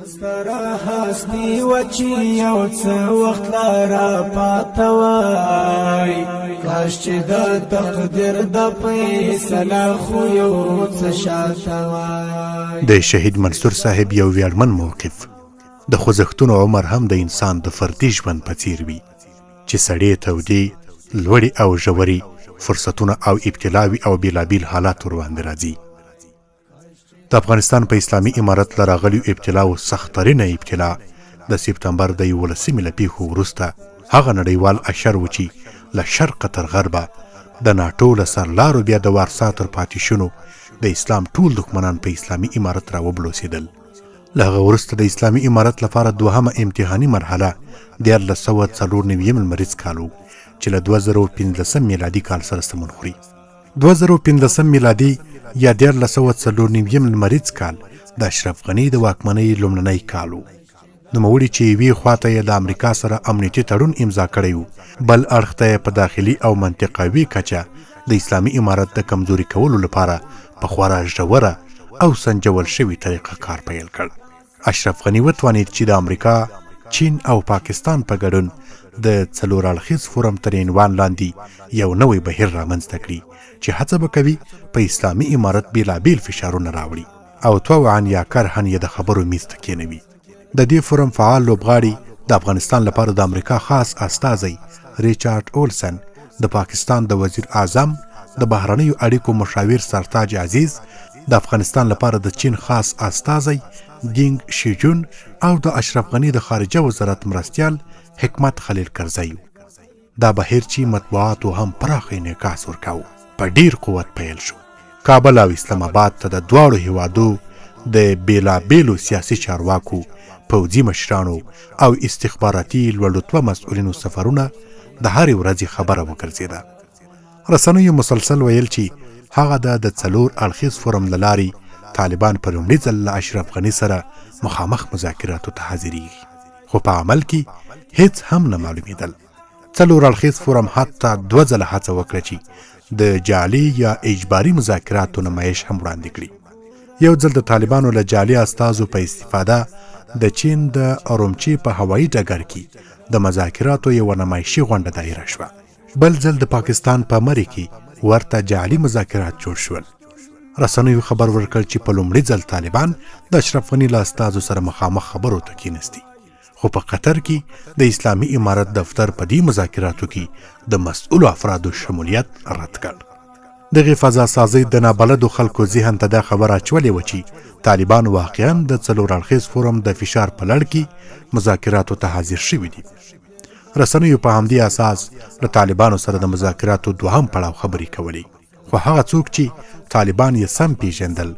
ستره هستی وچی یو څه وخت لاره پاته وای کاش چې د تقدیر د فیصله خو یو څه شاته وای. د شهید منصور صاحب یو ویاړمن موقف د خوځښتونو عمر هم د انسان د فردي ژوند په څیر وي چې سړې تودې لوړې او ژورې فرصتونه او ابتلاوي او بیلابیل حالات ورباندې راځي. د افغانستان په اسلامي امارت له راغلیو ابتلاو سختترینه ابتلا د سپتمبر د 11 له پیښو وروسته هغه نړیوال اشر و چې له شرقه تر غربه د ناټو له سرلارو بیا د وارسا تر پاتې شونو د اسلام ټول دښمنان په اسلامي امارت راوبلوسېدل. له هغه وروسته د اسلامي امارت لپاره دوهمه امتحاني مرحله 1494 لمریز کال و چې له 2015 میلادي کال سره سمون خوري. 2015 میلادي یا 1494 لمریز کال د اشرف غني د واکمنۍ لومړنی کال و. نوموړي چې یوې خواته یې د امریکا سره امنیتي تړون امضا کړی و، بل اړخ ته یې په داخلي او منطقوي کچه د اسلامي امارت د کمزوري کولو لپاره په خورا ژوره او سنجول شوي طریقه کار پیل کړ. اشرف غني وتوانید چې د امریکا، چین او پاکستان په ګډون د 4 اړخیز فورم تر عنوان لاندې یو نوی بهیر رامنځته کړي چې هڅه به کوي په اسلامي امارت بیلابیل فشارونه راوړي او طوعا یا کرهن یې د خبرو میز ته کېنوي. د دې فورم فعال لوبغاړي د افغانستان لپاره د امریکا خاص استازی ریچارډ اولسن، د پاکستان د وزیر اعظم د بهرنیو اړیکو مشاور سرتاج عزیز، د افغانستان لپاره د چین خاص استازی دینګ شیجون او د اشرف غني د خارجه وزارت مرستیال حکمت خلیل کرزی. دا بهیر چې مطبوعاتو هم پراخ انعکاس ورکاو په ډیر قوت پیل شو. کابل او اسلام آباد ته د دواړو هیوادو د بیلابیلو سیاسي چارواکو، پوځي مشرانو او استخباراتي لوړرتبه مسؤلینو سفرونه د هرې ورځې خبره وګرځېده. رسنیو مسلسل ویل چې هغه د 4 اړخیز فورم له لارې طالبان په لومړي ځل له اشرف غني سره مخامخ مذاکراتو ته حاضرېږي، خو په عمل کې هیڅ هم نه معلومېدل. 4 اړخیز فورم حتی 2 ځله هڅه وکړه چې د جعلي یا اجباري مذاکراتو نمایش هم وړاندې کړي. یو ځل د طالبانو له جعلي استازو په استفاده د چین د ارومچي په هوایي ډګر کې د مذاکراتو یوه نمایشي غونډه دایره شوه. بل ځل د پاکستان په مرې کې ورته جعلي مذاکرات جوړ شول. رسنیو خبر ورکړ چې په لومړي ځل طالبان د اشرف غني له استازو سره مخامخ خبرو ته کېنستي، خو په قطر کې د اسلامي امارت دفتر په دې مذاکراتو کې د مسؤلو افرادو شمولیت رد کړ. دغه فضا سازۍ د نابلدو خلکو ذهن ته دا خبر اچولې وه چې طالبان واقعا د 4 اړخیز فورم د فشار په لړ کې مذاکراتو ته حاضر شوي دي. رسنیو په همدې اساس له طالبانو سره د مذاکراتو دوهم پړاو خبرې کولې، خو هغه څوک چې طالبان یې سم پیژندل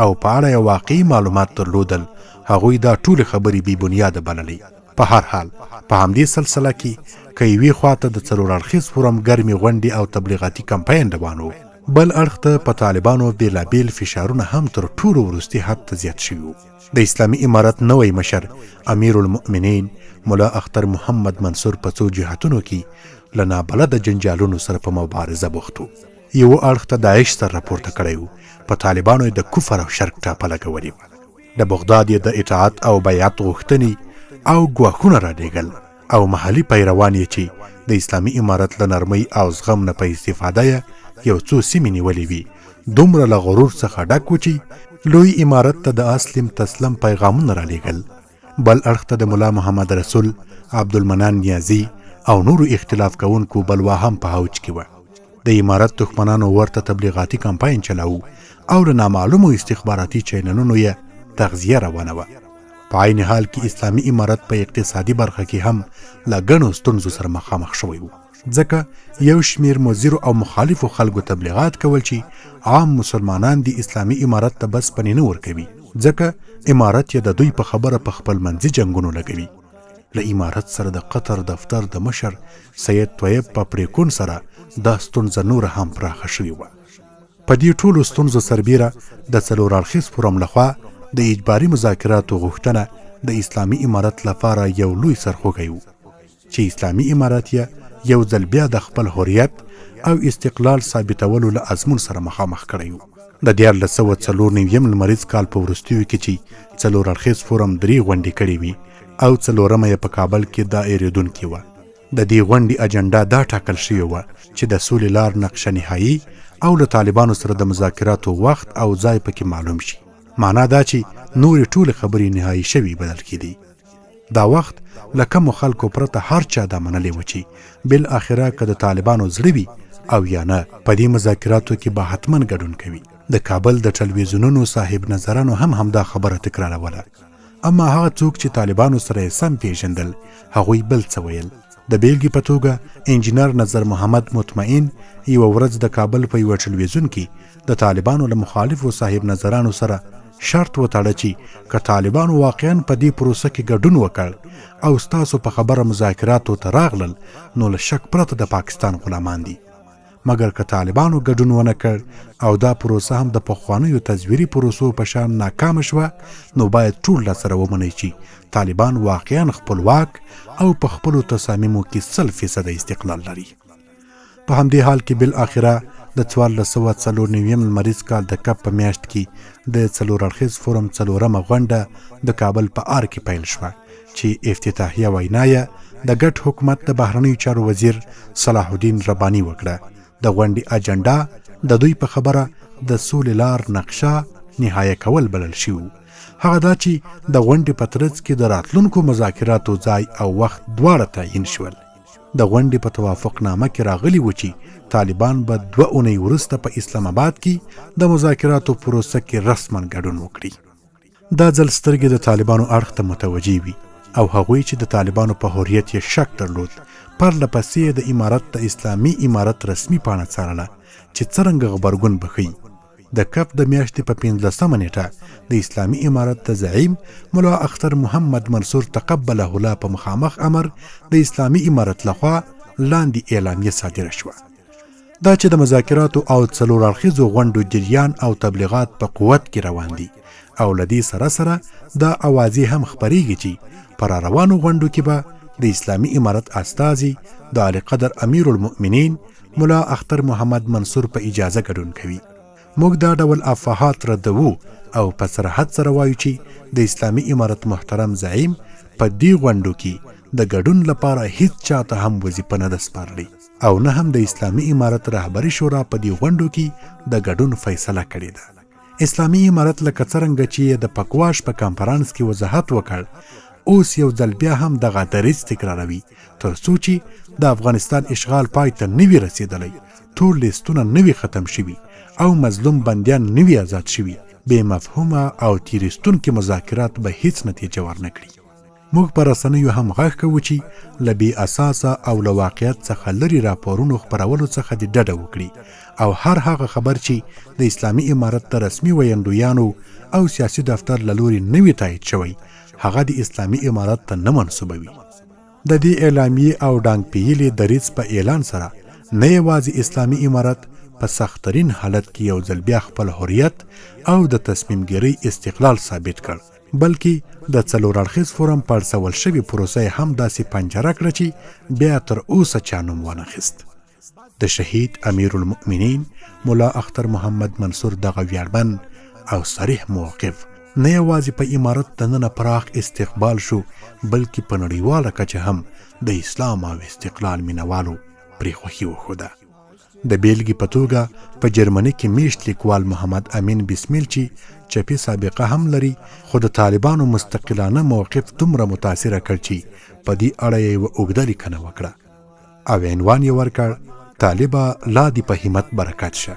او په اړه یې واقعي معلومات درلودل، هغوی دا ټولې خبرې بې بنیاده بللې. په هر حال په همدې سلسله کې که یوې خواته د 4 اړخیز فورم ګرمې غونډې او تبلیغاتي کمپاین روان و، بل اړخ ته په طالبانو بیلابیل فشارونه هم تر ټولو وروستي حد ته زیات شوي وو. د اسلامي امارت نوی مشر امیر المؤمنین ملا اختر محمد منصور په څو جهتونو کې له نابلده جنجالونو سره په مبارزه بوخت و. یو اړخ ته داعش سر راپورته کړی و، په طالبانو یې د کفر او شرک ټاپه لګولې وه. د بغداد یې د اطاعت او بیعت غوښتنې او ګواښونه راډېږل او محلي پیروان یې چې د اسلامي امارت له نرمۍ او زغم نه په استفاده یې یو څو سیمې نیولې وي، دومره له غرور څخه ډک و چې لوی امارت ته د اسلم تسلم پیغامونه رالیږل. بل اړخ ته د ملا محمد رسول، عبدالمنان نیازي او نورو اختلاف کوونکو بلوا هم په هوج کې وه. د امارت دښمنانو ورته تبلیغاتي کمپاین چلاوه او له نامعلومو استخباراتي چینلونو یې تغذیه روانه وه. په عین حال کې اسلامي امارت په اقتصادي برخه کې هم له ګڼو ستونزو سره مخامخ شوی و، ځکه یو شمیر مضرو او مخالفو خلکو تبلیغات کول چې عام مسلمانان د اسلامي امارت ته بس پنې نه ورکوي، ځکه امارت یې د دوی په خبره په خپل منځي جنګونو لګوي. له امارت سره د قطر دفتر د مشر سید طیب پاپریکون سره دا ستونزه نور هم پراخه شوې وه. په دې ټولو ستونزو سربیره د 4 اړخیز فورم لخوا د اجباري مذاکراتو غوښتنه د اسلامي امارت لپاره یو لوی سرخوږی و چې اسلامي امارت یې یو ځل بیا د خپل حریت او استقلال ثابتولو له ازمون سره مخامخ کړی و. د 1494 لمریز کال په وروستیو کې چې څلور اړخیز فورم 3 غونډې کړې وي او څلورمه یې په کابل کې دایریدونکې وه. د دې غونډې اجنډا دا ټاکل شوې وه چې د سولې لار نقشه نهایي او له طالبانو سره د مذاکراتو وخت او ځای پکې معلوم شي. معنا دا چې نورې ټولې خبرې نهایي شوي بلل کېدې. دا وخت له کمو خلکو پرته هر چا دا منلې و چې بالاخره که د طالبانو زړه وي او یا نه په دې مذاکراتو کې به حتما ګډون کوي. د کابل د ټلویزیونونو صاحب نظرانو هم همدا خبره تکراروله، اما هغه څوک چې طالبانو سره یې سم پیژندل هغوی بل څه ویل. د بیلګې په توګه انجینر نظر محمد مطمئن یوه ورځ د کابل په یوه ټلویزیون کې د طالبانو له مخالفو صاحب نظرانو سره شرط وتاړه چې که طالبانو واقعا په دې پروسه کې ګډون وکړ او ستاسو په خبره مذاکراتو ته راغلل نو له شک پرته د پاکستان غلامان دي، مګر که طالبانو ګډون ونه کړ او دا پروسه هم د پخوانیو تزویري پروسو په شان ناکامه شوه نو باید ټول سره ومنئ چې طالبان واقعا خپلواک او په خپلو تصامیمو کې 100% استقلال لري. په همدې حال کې بالاخره د 1494 لمریز کال د کب په میاشت کې د څلور اړخیز فورم څلورمه غونډه د کابل په ار کې پیل شوه چې افتتاحیه وینا یې د ګډ حکومت د بهرنیو چارو وزیر صلاح الدین رباني وکړه. د غونډې اجنډا د دوی په خبره د سولې لار نقشه نهایه کول بلل شوی. هغه دا چې د غونډې په ترڅ کې د راتلونکو مذاکراتو ځای او وخت دواړه تعیین شول. د غونډې په توافق نامه کې راغلی و چې طالبان به 2 اونۍ وروسته په اسلام آباد کې د مذاکراتو پروسه کې رسما ګډون وکړي. دا ځل سترګې د طالبانو اړخ ته متوجه وي او هغوی چې د طالبانو په هویت یې شک درلود پرله پسې د امارت د اسلامي امارت رسمي پاڼه څارله چې څرنګه غبرګون بښي. د کف د میاشتې په 15مه نیټه د اسلامي امارت د زعیم ملا اختر محمد منصور تقبله الله په مخامخ امر د اسلامي امارت لخوا لاندې اعلامیه صادره شوه. دا چې د مذاکراتو او څلور اړخیزو غونډو جریان او تبلیغات په قوت کې روان دي او له دې سره سره دا اوازې هم خپریږي چې پر روانو غونډو کې به د اسلامي امارت استازي د اعلی قدر امیر المؤمنین ملا اختر محمد منصور په اجازه ګډون کوي. موږ دا ډول افواهات ردوو او په صراحت سره وایو چې د اسلامي امارت محترم زعیم په دې غونډو کې د ګډون لپاره هیڅ چاته هم وظیفه نه ده سپارلې او نه هم د اسلامي امارت رهبري شورا په دې غونډو کې د ګډون فیصله کړې ده. اسلامي امارت لکه څرنګه چې د پکواش په کانفرنس کې وضاحت وکړ اوس یو ځل بیا هم دغه دریځ تکراروي تر څو چې د افغانستان اشغال پای ته نه وي رسېدلی، ټول لیستونه نه وي ختم شوي او مظلوم بندیان نه وي آزاد شوي، بې مفهومه او تیریستونکي مذاکرات به هیڅ نتیجه ورنه کړي. موږ په رسنیو هم غږ کوو چې له بې اساسه او له واقعیت څخه لرې راپورونو خپرولو څخه دې ډډه وکړي او هر هغه خبر چې د اسلامي امارت د رسمي ویندویانو او سیاسي دفتر له لوري نه وي تایید شوی هغه د اسلامي امارت ته نه منسوبوي. د دې اعلامیې او ډانګ پیلې دریځ په اعلان سره نه یوازې اسلامي امارت په سخترین حالت کې یو ځل بیا خپل حریت او د تصمیم ګیرۍ استقلال ثابت کړ بلکې د څلور اړخیز فورم پړسول شوې پروسه هم داسې پنجره کړه چې بیا تر اوسه چا نوم وانخیست. د شهید امیر المؤمنین ملا اختر محمد منصور دغه ویاړمن او صریح موقف نه یوازې په امارت دننه پراخ استقبال شو بلکې په نړیواله کچه هم د اسلام او استقلال مینوالو پرې خوښي وښوده. د بیلګې په توګه په جرمني کې میشت لیکوال محمد امین بسمیل چې چپی سابقه هم لري خو د طالبانو مستقلانه موقف دومره متاثره کړ چې په دې اړه یې یوه اوږده لیکنه وکړه او عنوان یې ورکړ طالبه لا دې په همت برکت شه.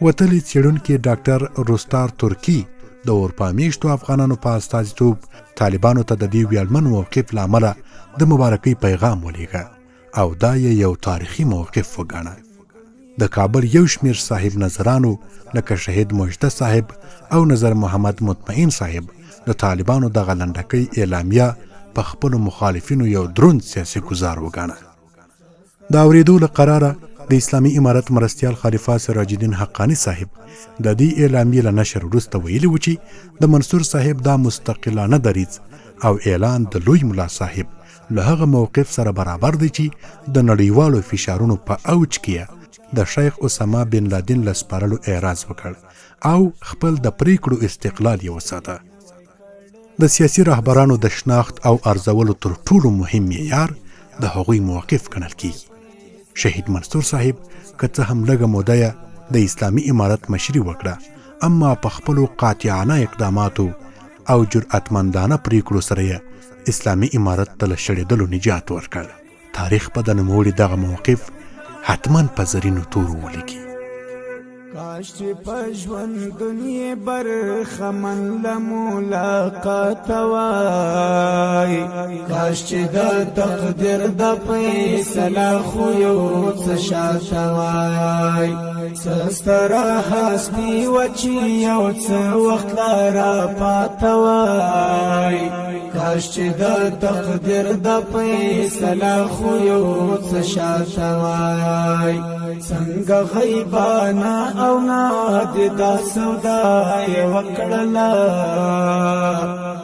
وتلي څېړونکي ډاکټر روستار ترکي د اروپا میشتو افغانانو په استازیتوب طالبانو ته د دې ویاړمن موقف له امله د مبارکۍ پیغام ولیږه او دا یې یو تاریخي موقف وګاڼه. د کابل یو شمیر صاحب نظرانو لکه شهید مجده صاحب او نظر محمد مطمئن صاحب د طالبانو دغه لنډکۍ اعلامیه په خپلو مخالفینو یو دروند سیاسي ګزار وګاڼه. د اورېدو له قراره د اسلامي امارت مرستیال خلیفه سراج الدین حقانی صاحب د دې اعلامیې له نشر وروسته ویلي و چې د منصور صاحب دا مستقلانه دریځ او اعلان د لوی ملا صاحب له هغه موقف سره برابر دی چې د نړیوالو فشارونو په اوج کې د شیخ اسامه بن لادن له سپارلو اعراض وکړ او خپل د پریکړو استقلال یې وساته. د سیاسي رهبرانو د شناخت او ارزولو تر ټولو مهم معیار د هغوی موقف ګڼل کیږي. شهید منصور صاحب که څه هم لږه موده یې د اسلامي امارت مشري وکړه، اما په خپلو قاطعانه اقداماتو او جرأتمندانه پریکړو سره یې اسلامي امارت ته له شړېدلو نجات ورکړ. تاریخ به د نوموړي دغه موقف حتما په زرینو تورو ولیکي. کاش چې په ژوند دنیا برخمن له ملاقات وای، کاش چې د تقدیر د فیصله خو یو څه شاته وای، څه ستره هستي وه چې یو څه وخت لا راپاته وای، کاش چې د تقدیر د فیصله خو یو څه شاته وای، څنګه غیبانه او نادیده سودا یې وکړله،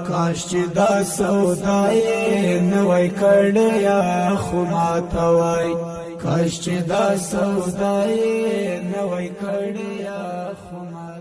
کاش چې دا سودا یې نه وای کړې یا خو ماته وای، کاش چې دا سودا یې نه وای کړې یا خو ماته